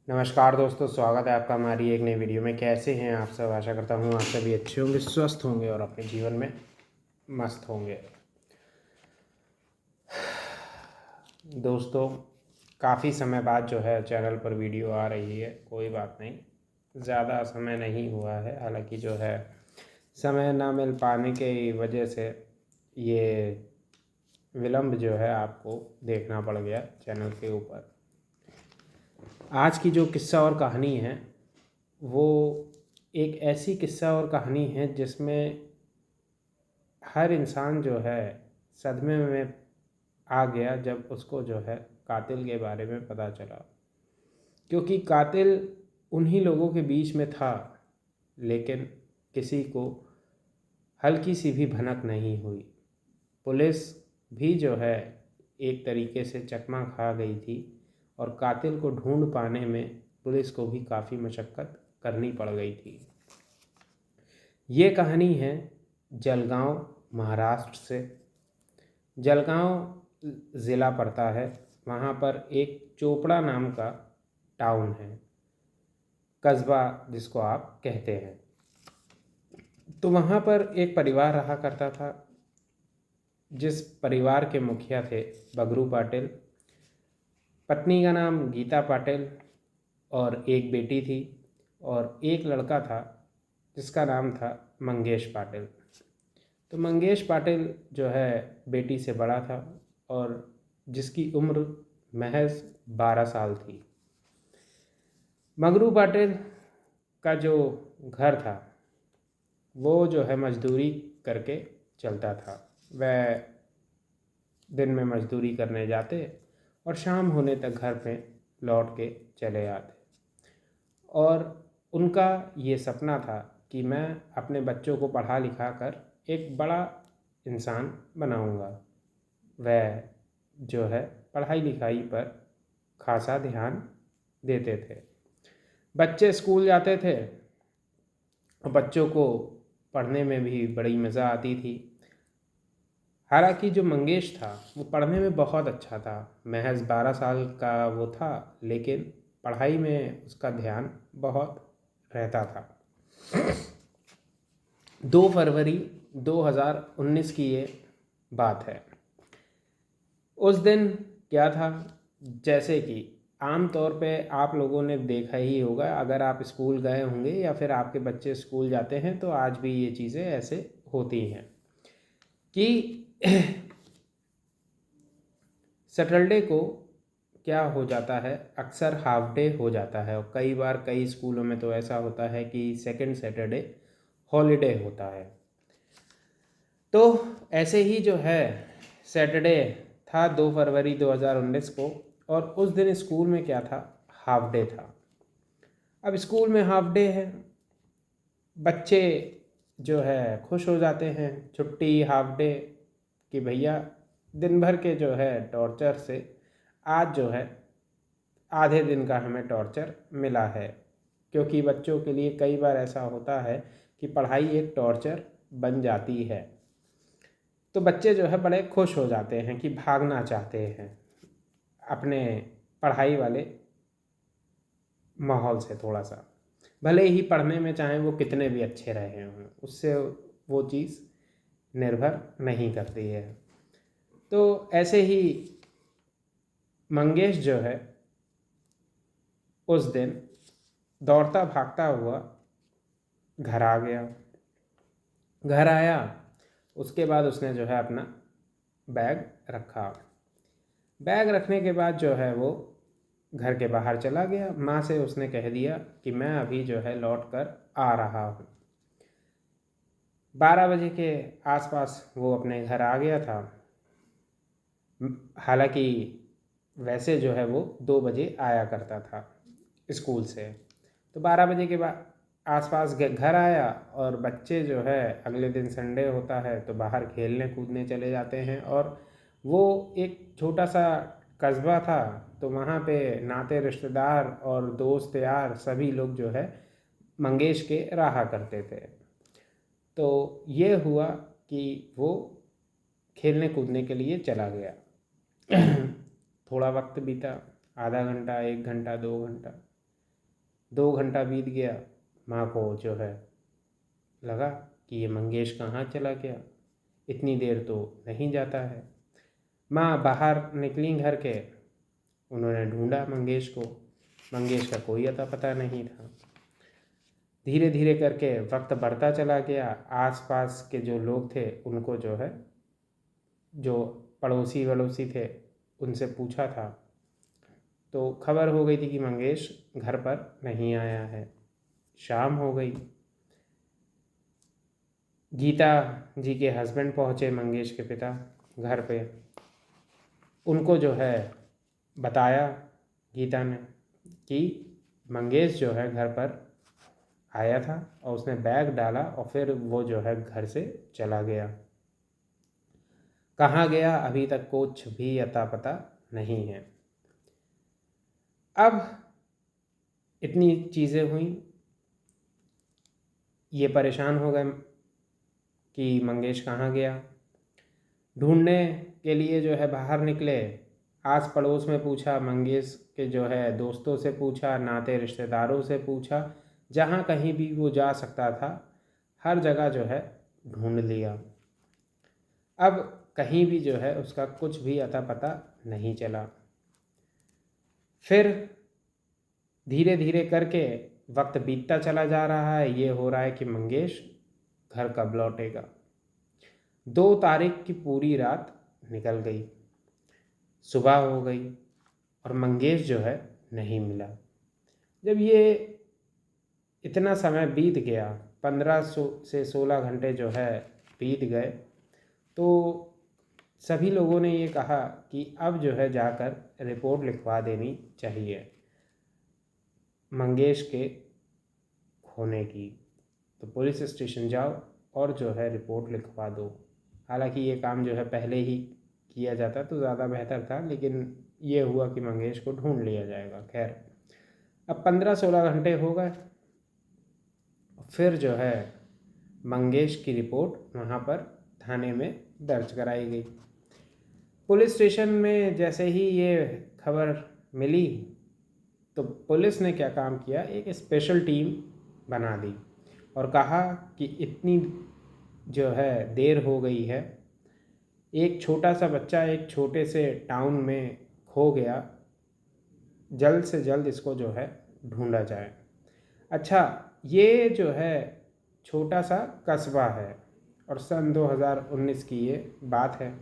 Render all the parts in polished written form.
नमस्कार दोस्तों, स्वागत है आपका हमारी एक नई वीडियो में। कैसे हैं आप सब? आशा करता हूँ आप सभी अच्छे होंगे, स्वस्थ होंगे और अपने जीवन में मस्त होंगे। दोस्तों, काफ़ी समय बाद जो है चैनल पर वीडियो आ रही है। कोई बात नहीं, ज़्यादा समय नहीं हुआ है। हालांकि जो है समय ना मिल पाने की वजह से ये विलम्ब जो है आपको देखना पड़ गया चैनल के ऊपर। आज की जो किस्सा और कहानी है वो एक ऐसी किस्सा और कहानी है जिसमें हर इंसान जो है सदमे में आ गया जब उसको जो है कातिल के बारे में पता चला। क्योंकि कातिल उन्हीं लोगों के बीच में था, लेकिन किसी को हल्की सी भी भनक नहीं हुई। पुलिस भी जो है एक तरीके से चकमा खा गई थी और कातिल को ढूंढ पाने में पुलिस को भी काफ़ी मशक्क़त करनी पड़ गई थी। ये कहानी है जलगांव, महाराष्ट्र से। जलगांव ज़िला पड़ता है, वहाँ पर एक चोपड़ा नाम का टाउन है, कस्बा जिसको आप कहते हैं। तो वहाँ पर एक परिवार रहा करता था, जिस परिवार के मुखिया थे बगरू पाटिल। पत्नी का नाम गीता पाटिल और एक बेटी थी, और एक लड़का था जिसका नाम था मंगेश पाटिल। तो मंगेश पाटिल जो है बेटी से बड़ा था और जिसकी उम्र महज 12 साल थी। मगरू पाटिल का जो घर था वो जो है मजदूरी करके चलता था। वह दिन में मजदूरी करने जाते और शाम होने तक घर पे लौट के चले आते। और उनका ये सपना था कि मैं अपने बच्चों को पढ़ा लिखा कर एक बड़ा इंसान बनाऊंगा। वह जो है पढ़ाई लिखाई पर खासा ध्यान देते थे। बच्चे स्कूल जाते थे और बच्चों को पढ़ने में भी बड़ी मज़ा आती थी। हालांकि जो मंगेश था वो पढ़ने में बहुत अच्छा था। महज 12 साल का वो था, लेकिन पढ़ाई में उसका ध्यान बहुत रहता था। 2 फरवरी 2019 की ये बात है। उस दिन क्या था, जैसे कि आम तौर पे आप लोगों ने देखा ही होगा, अगर आप स्कूल गए होंगे या फिर आपके बच्चे स्कूल जाते हैं तो आज भी ये चीज़ें ऐसे होती हैं कि सैटरडे को क्या हो जाता है, अक्सर हाफ डे हो जाता है। और कई बार कई स्कूलों में तो ऐसा होता है कि सेकंड सैटरडे हॉलीडे होता है। तो ऐसे ही जो है सैटरडे था 2 फरवरी 2019 को, और उस दिन स्कूल में क्या था, हाफ डे था। अब स्कूल में हाफ डे है, बच्चे जो है खुश हो जाते हैं, छुट्टी हाफ डे कि भैया दिन भर के जो है टॉर्चर से आज जो है आधे दिन का हमें टॉर्चर मिला है। क्योंकि बच्चों के लिए कई बार ऐसा होता है कि पढ़ाई एक टॉर्चर बन जाती है। तो बच्चे जो है बड़े खुश हो जाते हैं कि भागना चाहते हैं अपने पढ़ाई वाले माहौल से थोड़ा सा। भले ही पढ़ने में चाहे वो कितने भी अच्छे रहे हों, उससे वो चीज़ निर्भर नहीं करती है। तो ऐसे ही मंगेश जो है उस दिन दौड़ता भागता हुआ घर आ गया। घर आया, उसके बाद उसने जो है अपना बैग रखा। बैग रखने के बाद जो है वो घर के बाहर चला गया। माँ से उसने कह दिया कि मैं अभी जो है लौट कर आ रहा हूँ। 12 बजे के आसपास वो अपने घर आ गया था। हालांकि वैसे जो है वो 2 बजे आया करता था स्कूल से। तो 12 बजे के बाद आसपास घर आया, और बच्चे जो है अगले दिन संडे होता है तो बाहर खेलने कूदने चले जाते हैं। और वो एक छोटा सा कस्बा था, तो वहाँ पे नाते रिश्तेदार और दोस्त यार सभी लोग जो है मंगेश के रहा करते थे। तो ये हुआ कि वो खेलने कूदने के लिए चला गया। थोड़ा वक्त बीता, आधा घंटा, 1 घंटा, 2 घंटा। 2 घंटा बीत गया, माँ को जो है लगा कि ये मंगेश कहाँ चला गया, इतनी देर तो नहीं जाता है। माँ बाहर निकली घर के, उन्होंने ढूंढा मंगेश को, मंगेश का कोई अता पता नहीं था। धीरे धीरे करके वक्त बढ़ता चला गया। आसपास के जो लोग थे उनको जो है, जो पड़ोसी वड़ोसी थे, उनसे पूछा था तो खबर हो गई थी कि मंगेश घर पर नहीं आया है। शाम हो गई। गीता जी के हस्बैंड पहुँचे, मंगेश के पिता, घर पे। उनको जो है बताया गीता ने कि मंगेश जो है घर पर आया था और उसने बैग डाला और फिर वो जो है घर से चला गया। कहाँ गया अभी तक कुछ भी अता पता नहीं है। अब इतनी चीज़ें हुई, ये परेशान हो गए कि मंगेश कहाँ गया। ढूंढने के लिए जो है बाहर निकले, आस पड़ोस में पूछा, मंगेश के जो है दोस्तों से पूछा, नाते रिश्तेदारों से पूछा, जहाँ कहीं भी वो जा सकता था हर जगह जो है ढूंढ लिया। अब कहीं भी जो है उसका कुछ भी अता पता नहीं चला। फिर धीरे धीरे करके वक्त बीतता चला जा रहा है। ये हो रहा है कि मंगेश घर कब लौटेगा। 2 तारीख की पूरी रात निकल गई, सुबह हो गई और मंगेश जो है नहीं मिला। जब ये इतना समय बीत गया, 15 से 16 घंटे जो है बीत गए, तो सभी लोगों ने ये कहा कि अब जो है जाकर रिपोर्ट लिखवा देनी चाहिए मंगेश के खोने की। तो पुलिस स्टेशन जाओ और जो है रिपोर्ट लिखवा दो। हालांकि ये काम जो है पहले ही किया जाता तो ज़्यादा बेहतर था, लेकिन ये हुआ कि मंगेश को ढूंढ लिया जाएगा। खैर, अब 15-16 घंटे हो गए। फिर जो है मंगेश की रिपोर्ट वहाँ पर थाने में दर्ज कराई गई। पुलिस स्टेशन में जैसे ही ये खबर मिली तो पुलिस ने क्या काम किया, एक स्पेशल टीम बना दी और कहा कि इतनी जो है देर हो गई है, एक छोटा सा बच्चा एक छोटे से टाउन में खो गया, जल्द से जल्द इसको जो है ढूंढा जाए। अच्छा, ये जो है छोटा सा कस्बा है और सन 2019 की ये बात है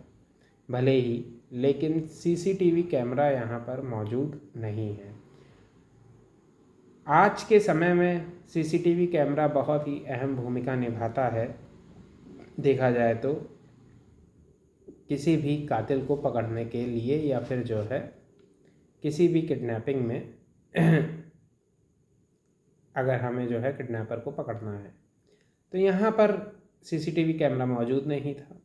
भले ही, लेकिन सीसीटीवी कैमरा यहाँ पर मौजूद नहीं है। आज के समय में सीसीटीवी कैमरा बहुत ही अहम भूमिका निभाता है, देखा जाए तो किसी भी कातिल को पकड़ने के लिए या फिर जो है किसी भी किडनैपिंग में अगर हमें जो है किडनैपर को पकड़ना है। तो यहाँ पर सीसीटीवी कैमरा मौजूद नहीं था।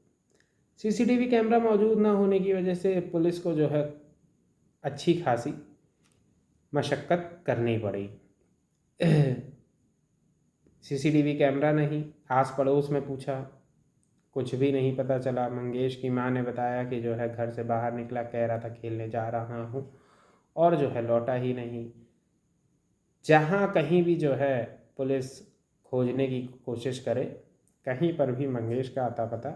सीसीटीवी कैमरा मौजूद ना होने की वजह से पुलिस को जो है अच्छी खासी मशक्क़त करनी पड़ी। सीसीटीवी कैमरा नहीं, आस पड़ोस में पूछा, कुछ भी नहीं पता चला। मंगेश की माँ ने बताया कि जो है घर से बाहर निकला, कह रहा था खेलने जा रहा हूँ, और जो है लौटा ही नहीं। जहाँ कहीं भी जो है पुलिस खोजने की कोशिश करे, कहीं पर भी मंगेश का अता पता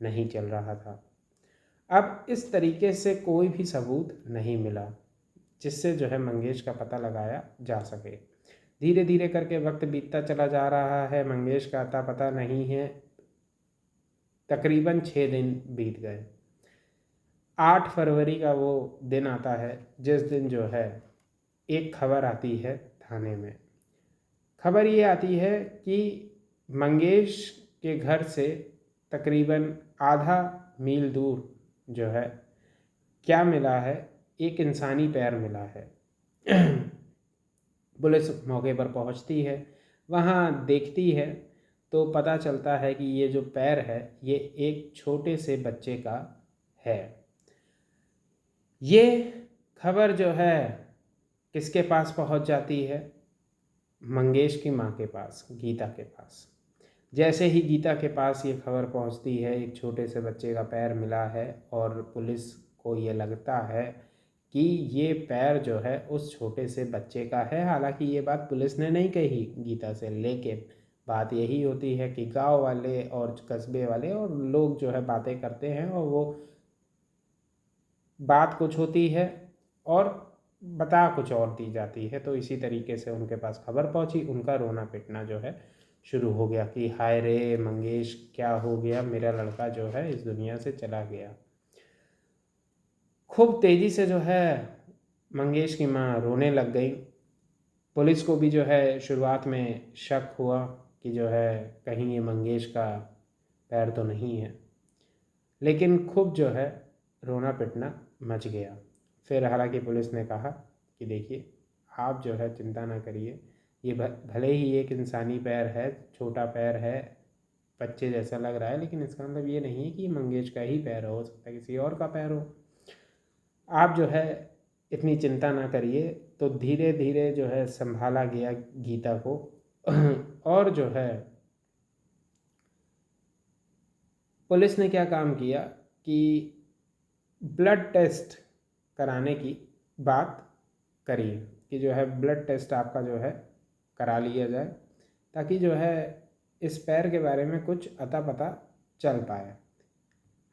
नहीं चल रहा था। अब इस तरीके से कोई भी सबूत नहीं मिला जिससे जो है मंगेश का पता लगाया जा सके। धीरे धीरे करके वक्त बीतता चला जा रहा है, मंगेश का अता पता नहीं है। तकरीबन 6 दिन बीत गए। 8 फरवरी का वो दिन आता है जिस दिन जो है एक खबर आती है थाने में। खबर ये आती है कि मंगेश के घर से तकरीबन आधा मील दूर जो है क्या मिला है, एक इंसानी पैर मिला है। पुलिस मौके पर पहुंचती है, वहाँ देखती है तो पता चलता है कि ये जो पैर है ये एक छोटे से बच्चे का है। ये खबर जो है किसके पास पहुंच जाती है? मंगेश की माँ के पास, गीता के पास। जैसे ही गीता के पास ये खबर पहुंचती है, एक छोटे से बच्चे का पैर मिला है, और पुलिस को ये लगता है कि ये पैर जो है उस छोटे से बच्चे का है। हालांकि ये बात पुलिस ने नहीं कही गीता से, लेकिन बात यही होती है कि गांव वाले और कस्बे वाले और लोग जो है बातें करते हैं और वो बात कुछ होती है और बता कुछ और दी जाती है। तो इसी तरीके से उनके पास खबर पहुंची, उनका रोना पिटना जो है शुरू हो गया कि हाय रे मंगेश, क्या हो गया, मेरा लड़का जो है इस दुनिया से चला गया। खूब तेज़ी से जो है मंगेश की माँ रोने लग गई। पुलिस को भी जो है शुरुआत में शक हुआ कि जो है कहीं ये मंगेश का पैर तो नहीं है, लेकिन खूब जो है रोना पिटना मच गया। फिर हालांकि पुलिस ने कहा कि देखिए आप जो है चिंता ना करिए, ये भले ही एक इंसानी पैर है, छोटा पैर है, बच्चे जैसा लग रहा है, लेकिन इसका मतलब ये नहीं है कि मंगेश का ही पैर हो सकता है किसी और का पैर हो। आप जो है इतनी चिंता ना करिए। तो धीरे धीरे जो है संभाला गया गीता को और जो है पुलिस ने क्या काम किया कि ब्लड टेस्ट कराने की बात करी कि जो है ब्लड टेस्ट आपका जो है करा लिया जाए, ताकि जो है इस पैर के बारे में कुछ अता पता चल पाए।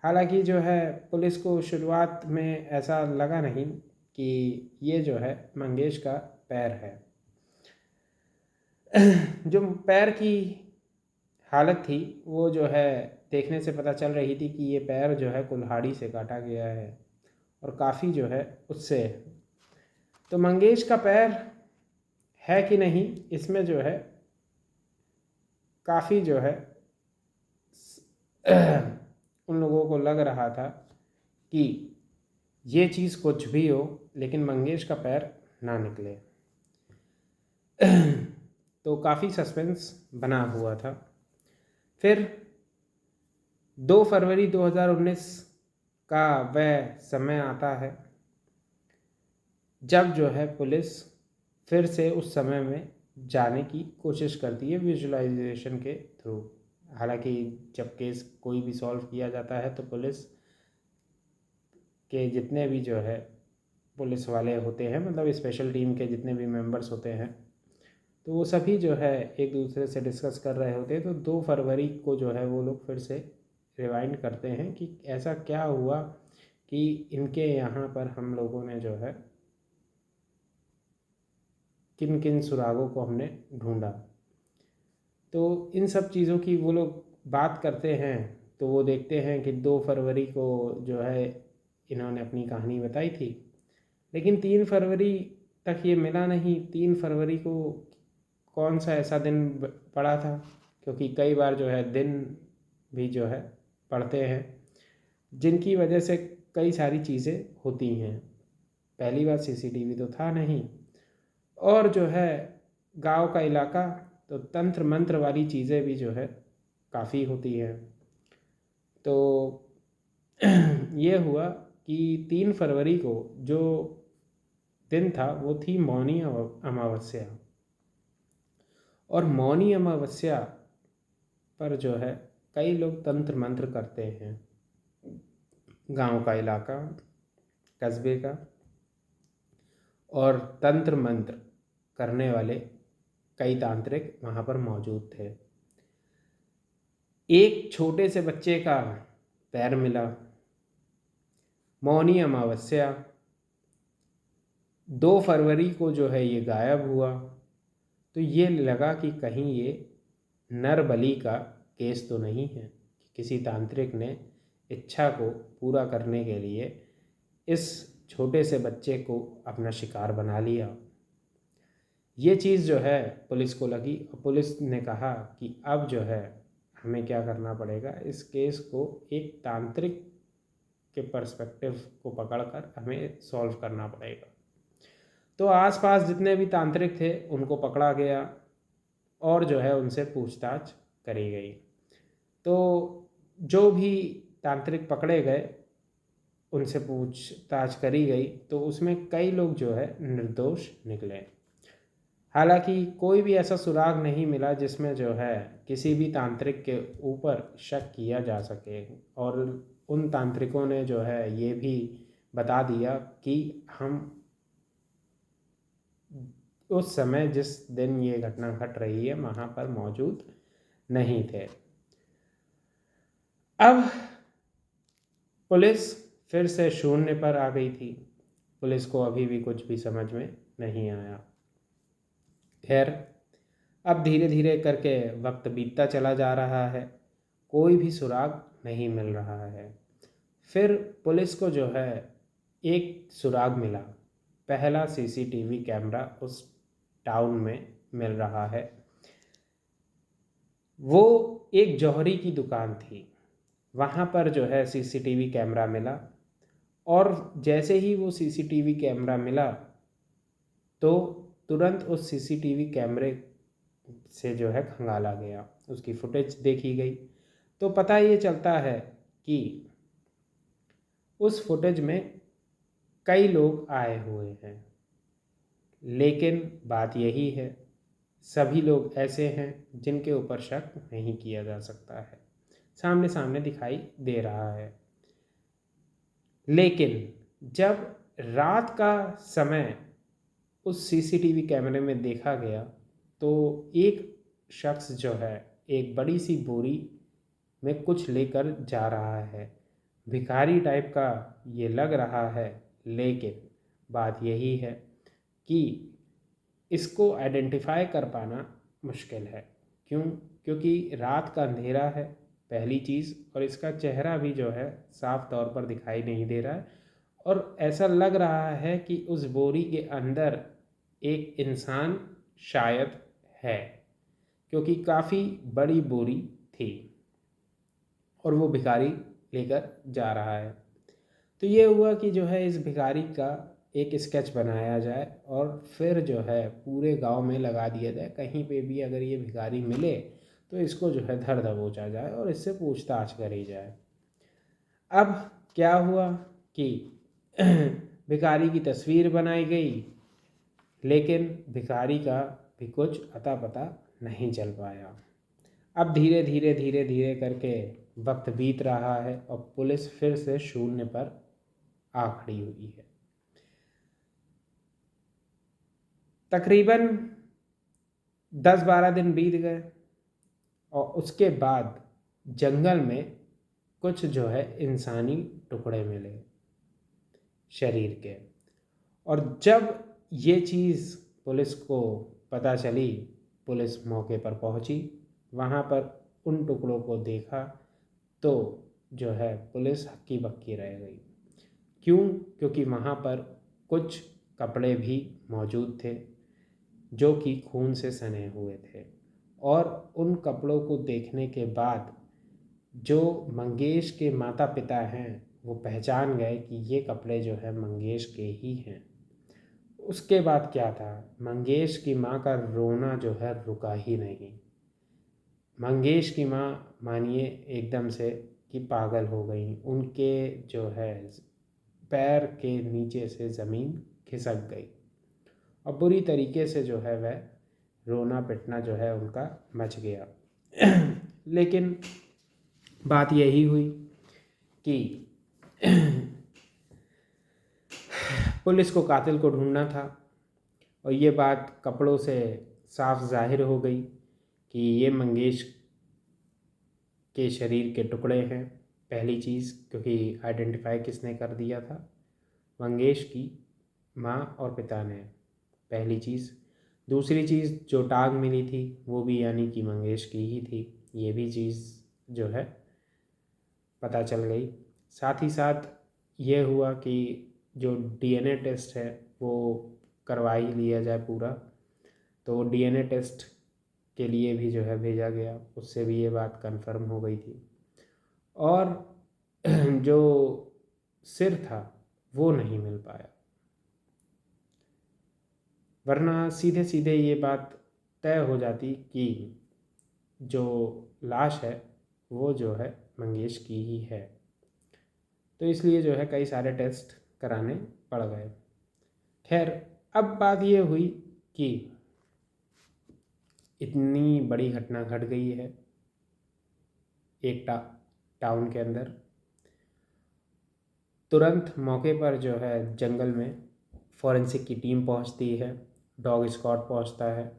हालांकि जो है पुलिस को शुरुआत में ऐसा लगा नहीं कि ये जो है मंगेश का पैर है। जो पैर की हालत थी वो जो है देखने से पता चल रही थी कि ये पैर जो है कुल्हाड़ी से काटा गया है और काफ़ी जो है उससे। तो मंगेश का पैर है कि नहीं, इसमें जो है काफ़ी जो है उन लोगों को लग रहा था कि ये चीज़ कुछ भी हो, लेकिन मंगेश का पैर ना निकले। तो काफ़ी सस्पेंस बना हुआ था। फिर 2 फरवरी 2019 का वह समय आता है जब जो है पुलिस फिर से उस समय में जाने की कोशिश करती है विजुअलाइजेशन के थ्रू। हालांकि जब केस कोई भी सॉल्व किया जाता है तो पुलिस के जितने भी जो है पुलिस वाले होते हैं, मतलब स्पेशल टीम के जितने भी मेंबर्स होते हैं, तो वो सभी जो है एक दूसरे से डिस्कस कर रहे होते हैं। तो 2 फरवरी को जो है वो लोग फिर से रिवाइंड करते हैं कि ऐसा क्या हुआ कि इनके यहाँ पर हम लोगों ने जो है किन किन सुरागों को हमने ढूंढा। तो इन सब चीज़ों की वो लोग बात करते हैं। तो वो देखते हैं कि 2 फरवरी को जो है इन्होंने अपनी कहानी बताई थी, लेकिन 3 फरवरी तक ये मिला नहीं। 3 फरवरी को कौन सा ऐसा दिन पड़ा था, क्योंकि कई बार जो है दिन भी जो है पड़ते हैं जिनकी वजह से कई सारी चीज़ें होती हैं। पहली बार सीसीटीवी तो था नहीं, और जो है गांव का इलाका, तो तंत्र मंत्र वाली चीज़ें भी जो है काफ़ी होती हैं। तो ये हुआ कि 3 फरवरी को जो दिन था वो थी मौनी अमावस्या। और मौनी अमावस्या पर जो है कई लोग तंत्र मंत्र करते हैं। गांव का इलाका, कस्बे का, और तंत्र मंत्र करने वाले कई तांत्रिक वहाँ पर मौजूद थे। एक छोटे से बच्चे का पैर मिला, मौनी अमावस्या, 2 फरवरी को जो है ये गायब हुआ। तो ये लगा कि कहीं ये नर बलि का केस तो नहीं है, किसी तांत्रिक ने इच्छा को पूरा करने के लिए इस छोटे से बच्चे को अपना शिकार बना लिया। ये चीज़ जो है पुलिस को लगी और पुलिस ने कहा कि अब जो है हमें क्या करना पड़ेगा, इस केस को एक तांत्रिक के पर्सपेक्टिव को पकड़कर हमें सॉल्व करना पड़ेगा। तो आसपास जितने भी तांत्रिक थे उनको पकड़ा गया और जो है उनसे पूछताछ करी गई। तो जो भी तांत्रिक पकड़े गए उनसे पूछताछ करी गई, तो उसमें कई लोग जो है निर्दोष निकले। हालांकि कोई भी ऐसा सुराग नहीं मिला जिसमें जो है किसी भी तांत्रिक के ऊपर शक किया जा सके। और उन तांत्रिकों ने जो है ये भी बता दिया कि हम उस समय जिस दिन ये घटना घट रही है वहाँ पर मौजूद नहीं थे। अब पुलिस फिर से शून्य पर आ गई थी। पुलिस को अभी भी कुछ भी समझ में नहीं आया। खैर, अब धीरे धीरे करके वक्त बीतता चला जा रहा है, कोई भी सुराग नहीं मिल रहा है। फिर पुलिस को जो है एक सुराग मिला। पहला सीसीटीवी कैमरा उस टाउन में मिल रहा है। वो एक जौहरी की दुकान थी, वहाँ पर जो है सीसीटीवी कैमरा मिला। और जैसे ही वो सीसीटीवी कैमरा मिला तो तुरंत उस सीसीटीवी कैमरे से जो है खंगाला गया, उसकी फुटेज देखी गई। तो पता ये चलता है कि उस फुटेज में कई लोग आए हुए हैं, लेकिन बात यही है सभी लोग ऐसे हैं जिनके ऊपर शक नहीं किया जा सकता है, सामने सामने दिखाई दे रहा है। लेकिन जब रात का समय उस सीसीटीवी कैमरे में देखा गया तो एक शख्स जो है एक बड़ी सी बोरी में कुछ लेकर जा रहा है। भिखारी टाइप का ये लग रहा है, लेकिन बात यही है कि इसको आइडेंटिफाई कर पाना मुश्किल है। क्यों? क्योंकि रात का अंधेरा है पहली चीज़, और इसका चेहरा भी जो है साफ तौर पर दिखाई नहीं दे रहा है। और ऐसा लग रहा है कि उस बोरी के अंदर एक इंसान शायद है, क्योंकि काफ़ी बड़ी बोरी थी और वो भिखारी लेकर जा रहा है। तो ये हुआ कि जो है इस भिखारी का एक स्केच बनाया जाए और फिर जो है पूरे गांव में लगा दिया जाए, कहीं पे भी अगर ये भिखारी मिले तो इसको जो है धर दबोचा जाए और इससे पूछताछ करी जाए। अब क्या हुआ कि भिखारी की तस्वीर बनाई गई, लेकिन भिखारी का भी कुछ अता पता नहीं चल पाया। अब धीरे धीरे धीरे धीरे करके वक्त बीत रहा है और पुलिस फिर से शून्य पर आ खड़ी हुई है। तकरीबन 10-12 दिन बीत गए और उसके बाद जंगल में कुछ जो है इंसानी टुकड़े मिले शरीर के। और जब ये चीज़ पुलिस को पता चली, पुलिस मौके पर पहुंची, वहाँ पर उन टुकड़ों को देखा तो जो है पुलिस हक्की बक्की रह गई। क्यों? क्योंकि वहाँ पर कुछ कपड़े भी मौजूद थे जो कि खून से सने हुए थे। और उन कपड़ों को देखने के बाद जो मंगेश के माता पिता हैं वो पहचान गए कि ये कपड़े जो है मंगेश के ही हैं। उसके बाद क्या था, मंगेश की माँ का रोना जो है रुका ही नहीं। मंगेश की माँ मानिए एकदम से कि पागल हो गई। उनके जो है पैर के नीचे से ज़मीन खिसक गई और बुरी तरीके से जो है वह रोना पिटना जो है उनका मच गया। लेकिन बात यही हुई कि पुलिस को कातिल को ढूंढना था और ये बात कपड़ों से साफ जाहिर हो गई कि ये मंगेश के शरीर के टुकड़े हैं। पहली चीज़, क्योंकि आइडेंटिफाई किसने कर दिया था? मंगेश की माँ और पिता ने, पहली चीज़। दूसरी चीज़, जो टांग मिली थी वो भी यानी कि मंगेश की ही थी, ये भी चीज़ जो है पता चल गई। साथ ही साथ ये हुआ कि जो डीएनए टेस्ट है वो करवा ही लिया जाए पूरा। तो डीएनए टेस्ट के लिए भी जो है भेजा गया, उससे भी ये बात कंफर्म हो गई थी। और जो सिर था वो नहीं मिल पाया, वरना सीधे सीधे ये बात तय हो जाती कि जो लाश है वो जो है मंगेश की ही है। तो इसलिए जो है कई सारे टेस्ट कराने पड़ गए। खैर, अब बात ये हुई कि इतनी बड़ी घटना घट गई है एक टाउन के अंदर, तुरंत मौके पर जो है जंगल में फॉरेंसिक की टीम पहुंचती है, डॉग स्क्वाड पहुंचता है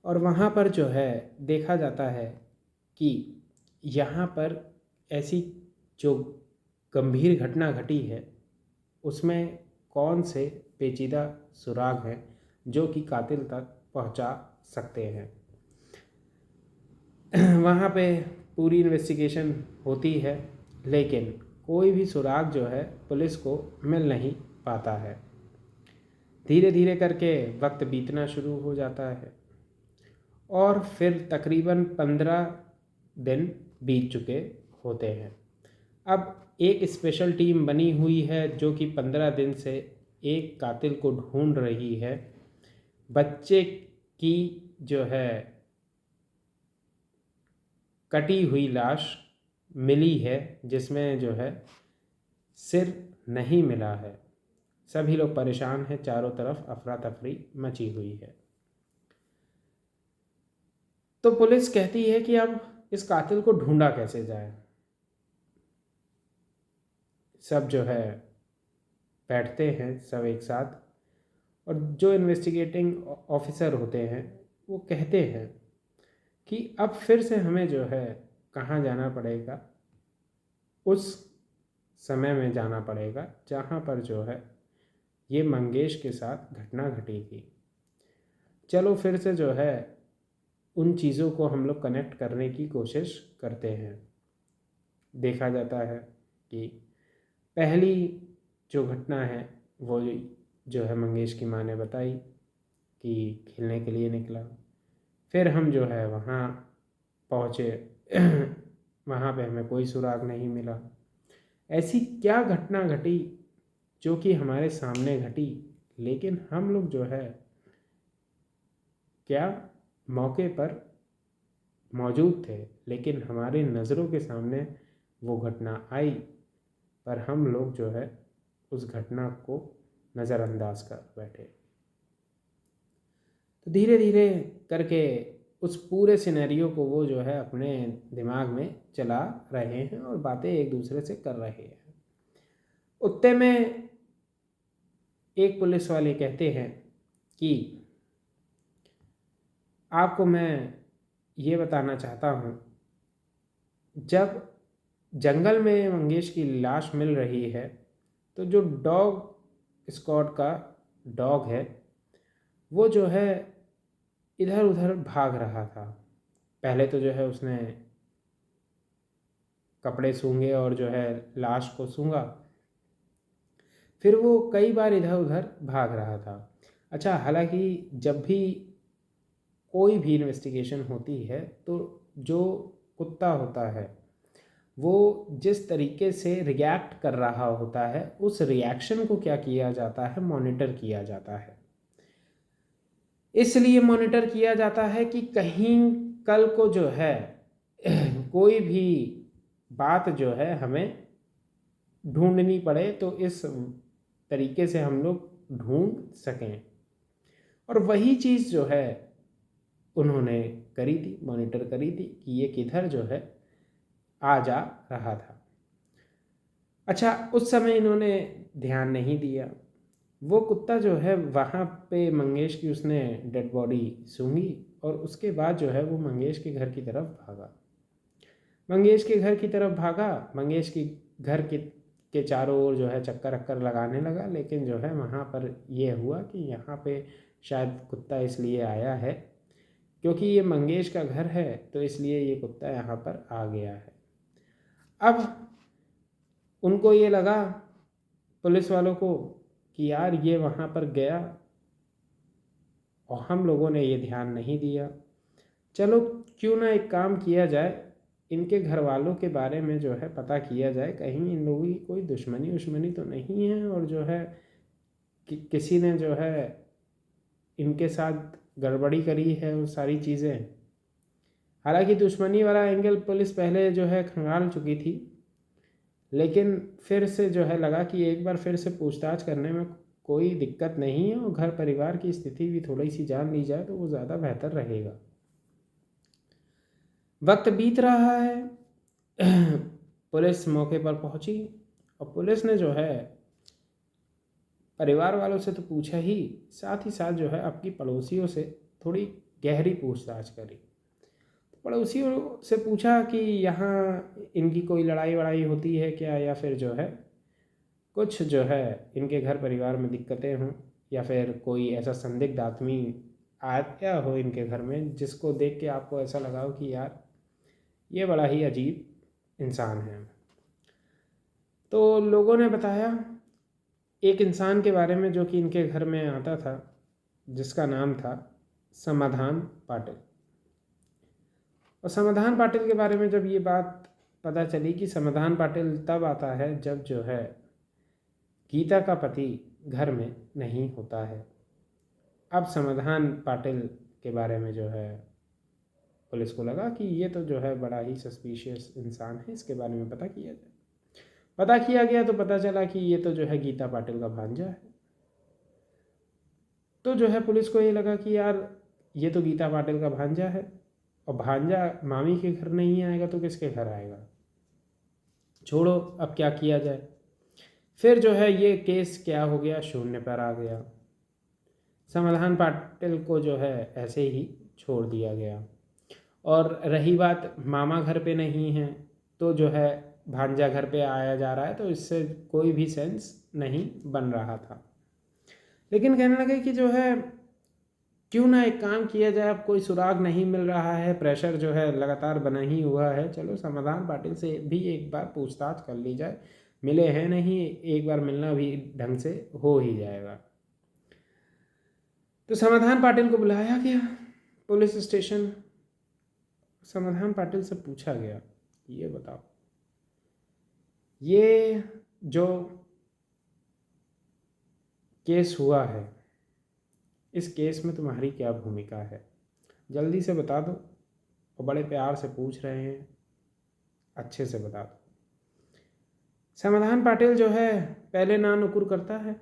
और वहाँ पर जो है देखा जाता है कि यहाँ पर ऐसी जो गंभीर घटना घटी है उसमें कौन से पेचीदा सुराग हैं जो कि कातिल तक पहुँचा सकते हैं। वहाँ पे पूरी इन्वेस्टिगेशन होती है लेकिन कोई भी सुराग जो है पुलिस को मिल नहीं पाता है। धीरे धीरे करके वक्त बीतना शुरू हो जाता है और फिर तकरीबन 15 दिन बीत चुके होते हैं। अब एक स्पेशल टीम बनी हुई है जो कि 15 दिन से एक कातिल को ढूंढ रही है। बच्चे की जो है कटी हुई लाश मिली है जिसमें जो है सिर नहीं मिला है। सभी लोग परेशान हैं, चारों तरफ अफरा तफरी मची हुई है। तो पुलिस कहती है कि अब इस कातिल को ढूंढा कैसे जाए। सब जो है बैठते हैं सब एक साथ और जो इन्वेस्टिगेटिंग ऑफिसर होते हैं वो कहते हैं कि अब फिर से हमें जो है कहाँ जाना पड़ेगा, उस समय में जाना पड़ेगा जहाँ पर जो है ये मंगेश के साथ घटना घटी थी। चलो फिर से जो है उन चीज़ों को हम लोग कनेक्ट करने की कोशिश करते हैं। देखा जाता है कि पहली जो घटना है वो जो है मंगेश की माँ ने बताई कि खेलने के लिए निकला। फिर हम जो है वहाँ पहुँचे वहाँ पे हमें कोई सुराग नहीं मिला। ऐसी क्या घटना घटी जो कि हमारे सामने घटी, लेकिन हम लोग जो है क्या मौके पर मौजूद थे लेकिन हमारी नज़रों के सामने वो घटना आई पर हम लोग जो है उस घटना को नज़रअंदाज कर बैठे। तो धीरे धीरे करके उस पूरे सिनेरियो को वो जो है अपने दिमाग में चला रहे हैं और बातें एक दूसरे से कर रहे हैं। उतने में एक पुलिस वाले कहते हैं कि आपको मैं ये बताना चाहता हूँ, जब जंगल में मंगेश की लाश मिल रही है तो जो डॉग स्क्वाड का डॉग है वो जो है इधर उधर भाग रहा था। पहले तो जो है उसने कपड़े सूंघे और जो है लाश को सूंघा, फिर वो कई बार इधर उधर भाग रहा था। अच्छा, हालांकि जब भी कोई भी इन्वेस्टिगेशन होती है तो जो कुत्ता होता है वो जिस तरीके से रिएक्ट कर रहा होता है उस रिएक्शन को क्या किया जाता है, मॉनिटर किया जाता है। इसलिए मॉनिटर किया जाता है कि कहीं कल को जो है कोई भी बात जो है हमें ढूंढनी पड़े तो इस तरीके से हम लोग ढूंढ सकें। और वही चीज़ जो है उन्होंने करी थी, मॉनिटर करी थी कि ये किधर जो है आ जा रहा था। अच्छा, उस समय इन्होंने ध्यान नहीं दिया। वो कुत्ता जो है वहाँ पे मंगेश की उसने डेड बॉडी सूंघी और उसके बाद जो है वो मंगेश के घर की तरफ भागा। मंगेश के घर की तरफ भागा, मंगेश की घर के चारों ओर जो है चक्कर अक्कर लगाने लगा, लेकिन जो है वहाँ पर ये हुआ कि यहाँ पे शायद कुत्ता इसलिए आया है क्योंकि ये मंगेश का घर है, तो इसलिए ये कुत्ता यहाँ पर आ गया है। अब उनको ये लगा पुलिस वालों को कि यार ये वहाँ पर गया और हम लोगों ने ये ध्यान नहीं दिया। चलो क्यों ना एक काम किया जाए, इनके घर वालों के बारे में जो है पता किया जाए, कहीं इन लोगों की कोई दुश्मनी तो नहीं है और जो है किसी ने जो है इनके साथ गड़बड़ी करी है वो सारी चीज़ें। हालांकि दुश्मनी वाला एंगल पुलिस पहले जो है खंगाल चुकी थी, लेकिन फिर से जो है लगा कि एक बार फिर से पूछताछ करने में कोई दिक्कत नहीं है और घर परिवार की स्थिति भी थोड़ी सी जान ली जाए तो वो ज़्यादा बेहतर रहेगा। वक्त बीत रहा है, पुलिस मौके पर पहुंची और पुलिस ने जो है परिवार वालों से तो पूछा ही, साथ ही साथ जो है आपकी पड़ोसियों से थोड़ी गहरी पूछताछ करी। पड़ोसियों से पूछा कि यहाँ इनकी कोई लड़ाई वड़ाई होती है क्या, या फिर जो है कुछ जो है इनके घर परिवार में दिक्कतें हों, या फिर कोई ऐसा संदिग्ध आदमी आया हो इनके घर में जिसको देख के आपको ऐसा लगा हो कि यार ये बड़ा ही अजीब इंसान है। तो लोगों ने बताया एक इंसान के बारे में जो कि इनके घर में आता था, जिसका नाम था समाधान पाटिल। और समाधान पाटिल के बारे में जब ये बात पता चली कि समाधान पाटिल तब आता है जब जो है गीता का पति घर में नहीं होता है। अब समाधान पाटिल के बारे में जो है पुलिस को लगा कि ये तो जो है बड़ा ही सस्पिशियस इंसान है, इसके बारे में पता किया जाए। पता किया गया तो पता चला कि ये तो जो है गीता पाटिल का भांजा है। तो जो है पुलिस को ये लगा कि यार ये तो गीता पाटिल का भांजा है, और भांजा मामी के घर नहीं आएगा तो किसके घर आएगा। छोड़ो, अब क्या किया जाए। फिर जो है ये केस क्या हो गया, शून्य पर आ गया। समाधान पाटिल को जो है ऐसे ही छोड़ दिया गया। और रही बात मामा घर पे नहीं है तो जो है भांजा घर पे आया जा रहा है, तो इससे कोई भी सेंस नहीं बन रहा था। लेकिन कहने लगे कि जो है क्यों ना एक काम किया जाए, अब कोई सुराग नहीं मिल रहा है, प्रेशर जो है लगातार बना ही हुआ है, चलो समाधान पाटिल से भी एक बार पूछताछ कर ली जाए। मिले हैं नहीं, एक बार मिलना भी ढंग से हो ही जाएगा। तो समाधान पाटिल को बुलाया गया पुलिस स्टेशन। समाधान पाटिल से पूछा गया ये बताओ, ये जो केस हुआ है इस केस में तुम्हारी क्या भूमिका है, जल्दी से बता दो। और बड़े प्यार से पूछ रहे हैं, अच्छे से बता दो। समाधान पाटिल जो है पहले ना नुकुर करता है,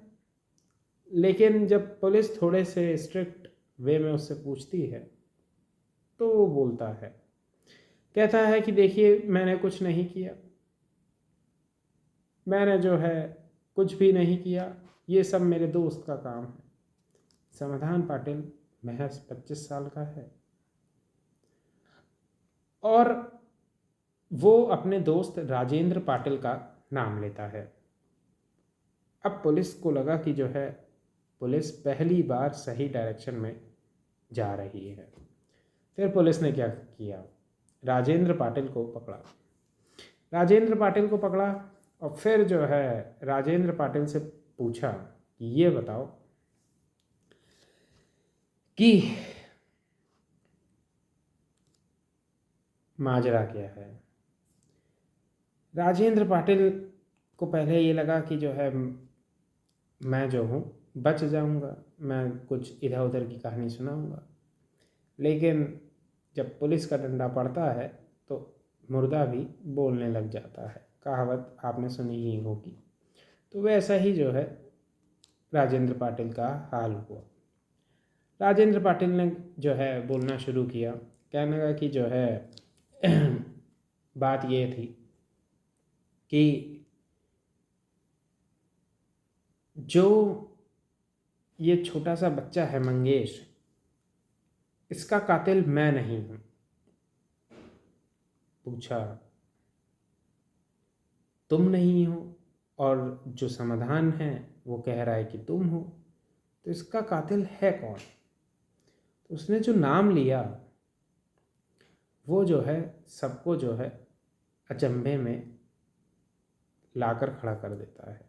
लेकिन जब पुलिस थोड़े से स्ट्रिक्ट वे में उससे पूछती है तो वो बोलता है, कहता है कि देखिए मैंने कुछ नहीं किया, मैंने जो है कुछ भी नहीं किया, ये सब मेरे दोस्त का काम है। समाधान पाटिल महज 25 साल का है और वो अपने दोस्त राजेंद्र पाटिल का नाम लेता है। अब पुलिस को लगा कि जो है पुलिस पहली बार सही डायरेक्शन में जा रही है। फिर पुलिस ने क्या किया, राजेंद्र पाटिल को पकड़ा। राजेंद्र पाटिल को पकड़ा और फिर जो है राजेंद्र पाटिल से पूछा कि ये बताओ कि माजरा क्या है। राजेंद्र पाटिल को पहले ये लगा कि जो है मैं जो हूँ बच जाऊँगा, मैं कुछ इधर उधर की कहानी सुनाऊँगा। लेकिन जब पुलिस का डंडा पड़ता है तो मुर्दा भी बोलने लग जाता है, कहावत आपने सुनी ही होगी। तो वैसा ही जो है राजेंद्र पाटिल का हाल हुआ। राजेंद्र पाटिल ने जो है बोलना शुरू किया, कहने लगा कि जो है बात ये थी कि जो ये छोटा सा बच्चा है मंगेश, इसका कातिल मैं नहीं हूँ। पूछा तुम नहीं हो, और जो समाधान है वो कह रहा है कि तुम हो, तो इसका कातिल है कौन। तो उसने जो नाम लिया वो जो है सबको जो है अचंभे में लाकर खड़ा कर देता है।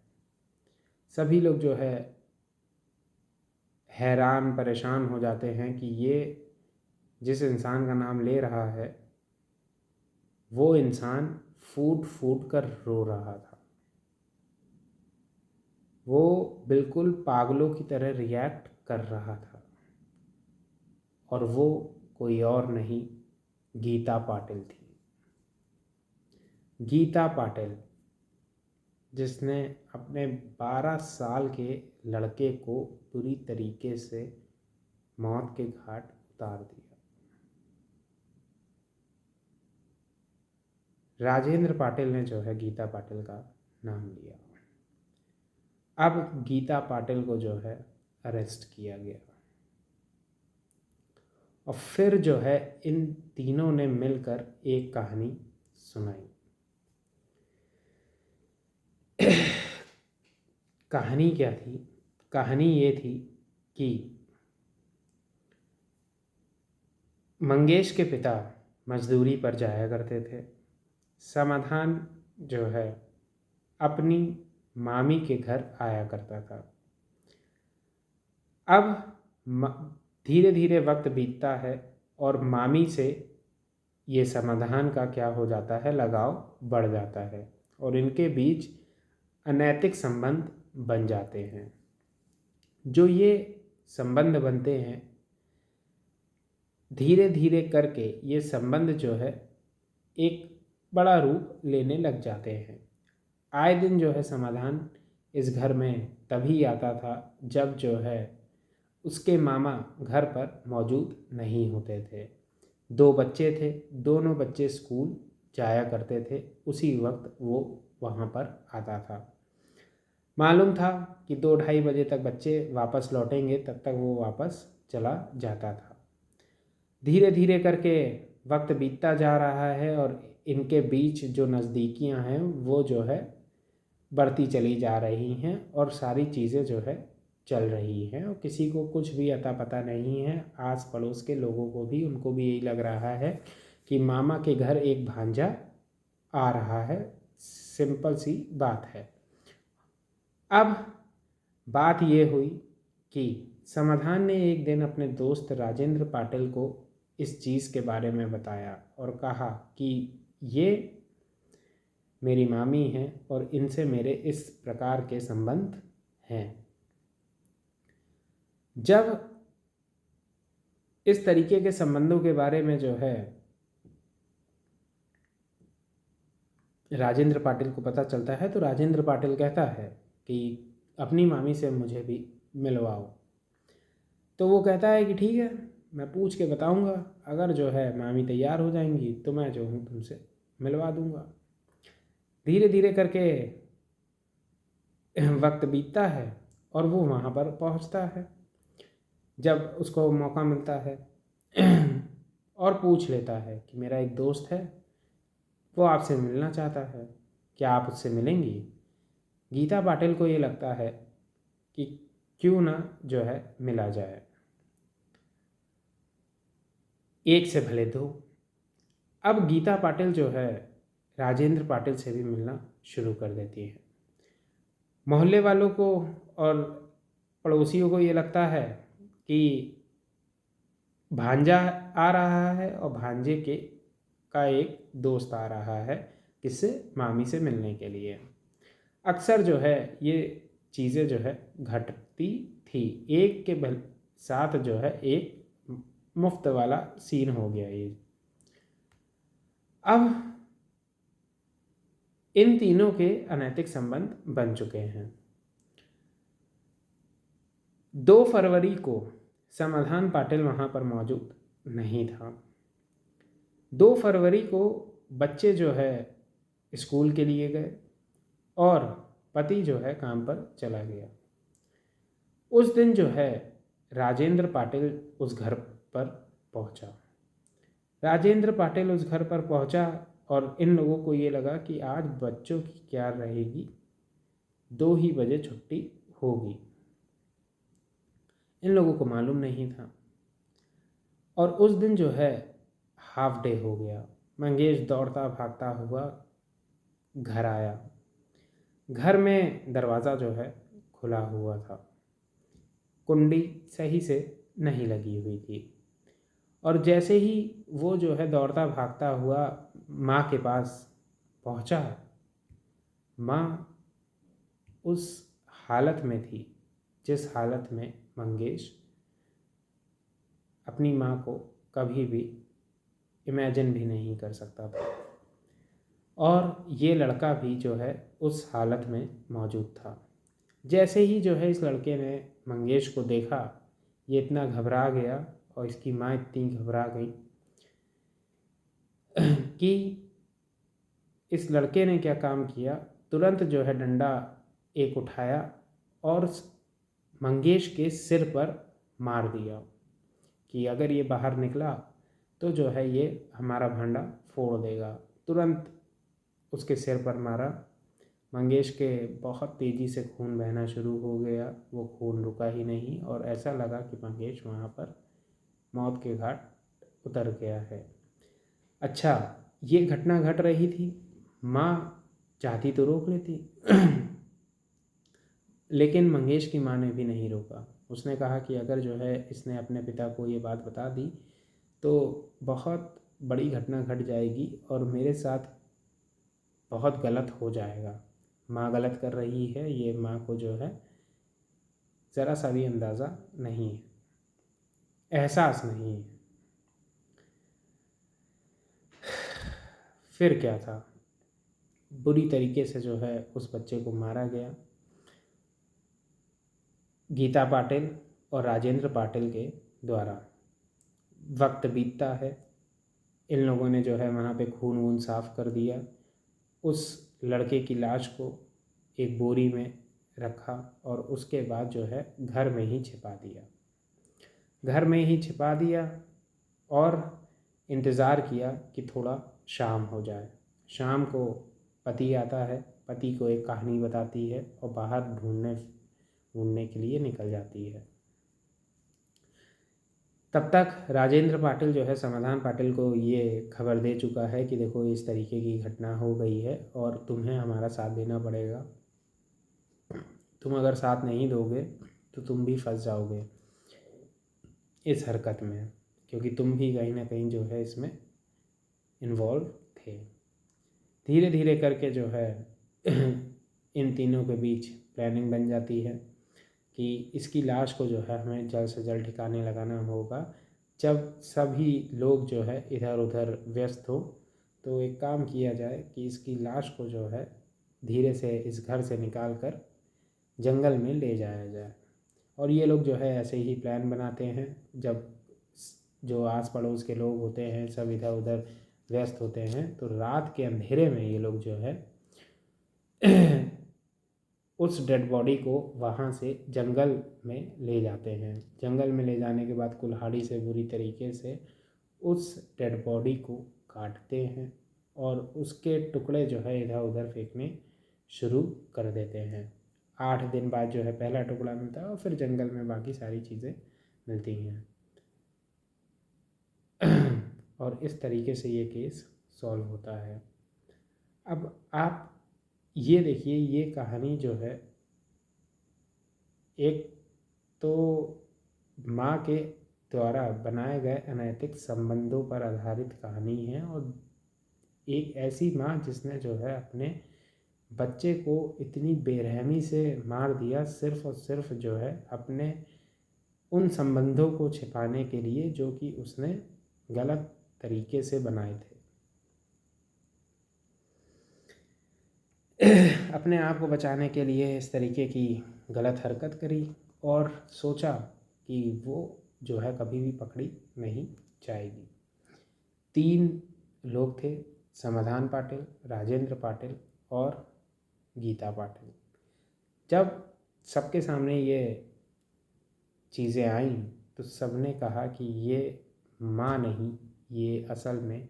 सभी लोग जो है हैरान परेशान हो जाते हैं कि ये जिस इंसान का नाम ले रहा है वो इंसान फूट फूट कर रो रहा था। वो बिल्कुल पागलों की तरह रिएक्ट कर रहा था, और वो कोई और नहीं गीता पाटिल थी। गीता पाटिल, जिसने अपने 12 साल के लड़के को पूरी तरीके से मौत के घाट उतार दिया। राजेंद्र पाटिल ने जो है गीता पाटिल का नाम लिया। अब गीता पाटिल को जो है अरेस्ट किया गया और फिर जो है इन तीनों ने मिलकर एक कहानी सुनाई। कहानी क्या थी? कहानी ये थी कि मंगेश के पिता मजदूरी पर जाया करते थे। समाधान जो है अपनी मामी के घर आया करता था। अब धीरे धीरे वक्त बीतता है और मामी से ये समाधान का क्या हो जाता है, लगाव बढ़ जाता है और इनके बीच अनैतिक संबंध बन जाते हैं। जो ये संबंध बनते हैं, धीरे धीरे करके ये संबंध जो है एक बड़ा रूप लेने लग जाते हैं। आए दिन जो है समाधान इस घर में तभी आता था जब जो है उसके मामा घर पर मौजूद नहीं होते थे। 2 बच्चे थे, दोनों बच्चे स्कूल जाया करते थे, उसी वक्त वो वहाँ पर आता था। मालूम था कि 2-2:30 बजे तक बच्चे वापस लौटेंगे, तब तक वो वापस चला जाता था। धीरे धीरे करके वक्त बीतता जा रहा है और इनके बीच जो नज़दीकियाँ हैं वो जो है बढ़ती चली जा रही हैं और सारी चीज़ें जो है चल रही हैं और किसी को कुछ भी अता पता नहीं है। आस पड़ोस के लोगों को भी, उनको भी यही लग रहा है कि मामा के घर एक भांजा आ रहा है। सिंपल सी बात है। अब बात ये हुई कि समाधान ने एक दिन अपने दोस्त राजेंद्र पाटिल को इस चीज़ के बारे में बताया और कहा कि ये मेरी मामी हैं और इनसे मेरे इस प्रकार के संबंध हैं। जब इस तरीके के संबंधों के बारे में जो है राजेंद्र पाटिल को पता चलता है तो राजेंद्र पाटिल कहता है कि अपनी मामी से मुझे भी मिलवाओ। तो वो कहता है कि ठीक है, मैं पूछ के बताऊंगा, अगर जो है मामी तैयार हो जाएंगी तो मैं जो हूँ तुमसे मिलवा दूंगा। धीरे धीरे करके वक्त बीतता है और वो वहाँ पर पहुँचता है जब उसको मौका मिलता है और पूछ लेता है कि मेरा एक दोस्त है, वो आपसे मिलना चाहता है, क्या आप उससे मिलेंगी? गीता पाटिल को ये लगता है कि क्यों ना जो है मिला जाए, एक से भले 2। अब गीता पाटिल जो है राजेंद्र पाटिल से भी मिलना शुरू कर देती है। मोहल्ले वालों को और पड़ोसियों को ये लगता है कि भांजा आ रहा है और भांजे का एक दोस्त आ रहा है, किससे? मामी से मिलने के लिए। अक्सर जो है ये चीज़ें जो है घटती थी। एक के साथ जो है एक मुफ्त वाला सीन हो गया ये। अब इन तीनों के अनैतिक संबंध बन चुके हैं। 2 फरवरी को समाधान पाटिल वहाँ पर मौजूद नहीं था। 2 फरवरी को बच्चे जो है स्कूल के लिए गए और पति जो है काम पर चला गया। उस दिन जो है राजेंद्र पाटिल उस घर पर पहुंचा। राजेंद्र पाटिल उस घर पर पहुंचा और इन लोगों को ये लगा कि आज बच्चों की क्या रहेगी, 2 ही बजे छुट्टी होगी। इन लोगों को मालूम नहीं था और उस दिन जो है हाफ डे हो गया। मंगेश दौड़ता भागता हुआ घर आया। घर में दरवाज़ा जो है खुला हुआ था, कुंडी सही से नहीं लगी हुई थी और जैसे ही वो जो है दौड़ता भागता हुआ माँ के पास पहुँचा, माँ उस हालत में थी जिस हालत में मंगेश अपनी माँ को कभी भी इमेजिन भी नहीं कर सकता था और ये लड़का भी जो है उस हालत में मौजूद था। जैसे ही जो है इस लड़के ने मंगेश को देखा, ये इतना घबरा गया और इसकी माँ इतनी घबरा गई कि इस लड़के ने क्या काम किया, तुरंत जो है डंडा एक उठाया और मंगेश के सिर पर मार दिया कि अगर ये बाहर निकला तो जो है ये हमारा भांडा फोड़ देगा। तुरंत उसके सिर पर मारा। मंगेश के बहुत तेज़ी से खून बहना शुरू हो गया, वो खून रुका ही नहीं और ऐसा लगा कि मंगेश वहाँ पर मौत के घाट उतर गया है। अच्छा, ये घटना घट रही थी, माँ चाहती तो रोक लेती लेकिन मंगेश की माँ ने भी नहीं रोका। उसने कहा कि अगर जो है इसने अपने पिता को ये बात बता दी तो बहुत बड़ी घटना घट जाएगी और मेरे साथ बहुत गलत हो जाएगा। माँ गलत कर रही है, ये माँ को जो है ज़रा सा भी अंदाज़ा नहीं है, एहसास नहीं है। फिर क्या था, बुरी तरीके से जो है उस बच्चे को मारा गया। गीता पाटिल और राजेंद्र पाटिल के द्वारा। वक्त बीतता है, इन लोगों ने जो है वहाँ पे खून वून साफ़ कर दिया। उस लड़के की लाश को एक बोरी में रखा और उसके बाद जो है घर में ही छिपा दिया और इंतज़ार किया कि थोड़ा शाम हो जाए। शाम को पति आता है, पति को एक कहानी बताती है और बाहर ढूंढने के लिए निकल जाती है। तब तक राजेंद्र पाटिल जो है समाधान पाटिल को ये खबर दे चुका है कि देखो इस तरीके की घटना हो गई है और तुम्हें हमारा साथ देना पड़ेगा। तुम अगर साथ नहीं दोगे तो तुम भी फंस जाओगे इस हरकत में, क्योंकि तुम भी कहीं ना कहीं जो है इसमें इन्वॉल्व थे। धीरे धीरे करके जो है इन तीनों के बीच प्लानिंग बन जाती है कि इसकी लाश को जो है हमें जल्द से जल्द ठिकाने लगाना होगा। जब सभी लोग जो है इधर उधर व्यस्त हो तो एक काम किया जाए कि इसकी लाश को जो है धीरे से इस घर से निकाल कर जंगल में ले जाया जाए। और ये लोग जो है ऐसे ही प्लान बनाते हैं। जब जो आस पड़ोस के लोग होते हैं सब इधर उधर व्यस्त होते हैं तो रात के अंधेरे में ये लोग जो है उस डेड बॉडी को वहाँ से जंगल में ले जाते हैं। जंगल में ले जाने के बाद कुल्हाड़ी से बुरी तरीके से उस डेड बॉडी को काटते हैं और उसके टुकड़े जो है इधर उधर फेंकने शुरू कर देते हैं। 8 दिन बाद जो है पहला टुकड़ा मिलता है और फिर जंगल में बाकी सारी चीज़ें मिलती हैं और इस तरीके से ये केस सॉल्व होता है। अब आप ये देखिए, ये कहानी जो है एक तो माँ के द्वारा बनाए गए अनैतिक संबंधों पर आधारित कहानी है और एक ऐसी माँ जिसने जो है अपने बच्चे को इतनी बेरहमी से मार दिया सिर्फ़ और सिर्फ जो है अपने उन संबंधों को छिपाने के लिए जो कि उसने गलत तरीके से बनाए थे। अपने आप को बचाने के लिए इस तरीके की गलत हरकत करी और सोचा कि वो जो है कभी भी पकड़ी नहीं जाएगी। 3 लोग थे, समाधान पाटिल, राजेंद्र पाटिल और गीता पाटिल। जब सबके सामने ये चीज़ें आईं तो सबने कहा कि ये माँ नहीं, ये असल में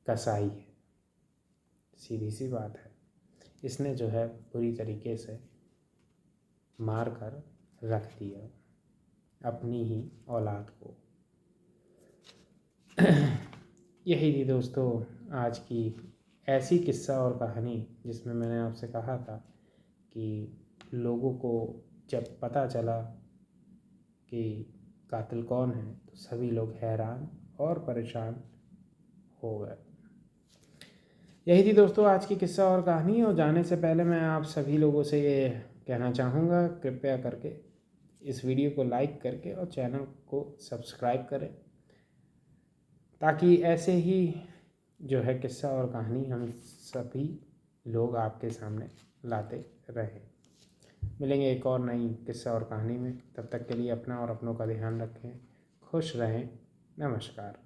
कसाई है। सीधी सी बात है, इसने जो है पूरी तरीके से मार कर रख दिया अपनी ही औलाद को। यही थी दोस्तों आज की ऐसी किस्सा और कहानी जिसमें मैंने आपसे कहा था कि लोगों को जब पता चला कि कातिल कौन है तो सभी लोग हैरान और परेशान हो गए। यही थी दोस्तों आज की किस्सा और कहानी। और जाने से पहले मैं आप सभी लोगों से ये कहना चाहूँगा, कृपया करके इस वीडियो को लाइक करके और चैनल को सब्सक्राइब करें ताकि ऐसे ही जो है किस्सा और कहानी हम सभी लोग आपके सामने लाते रहें। मिलेंगे एक और नई किस्सा और कहानी में। तब तक के लिए अपना और अपनों का ध्यान रखें। खुश रहें। नमस्कार।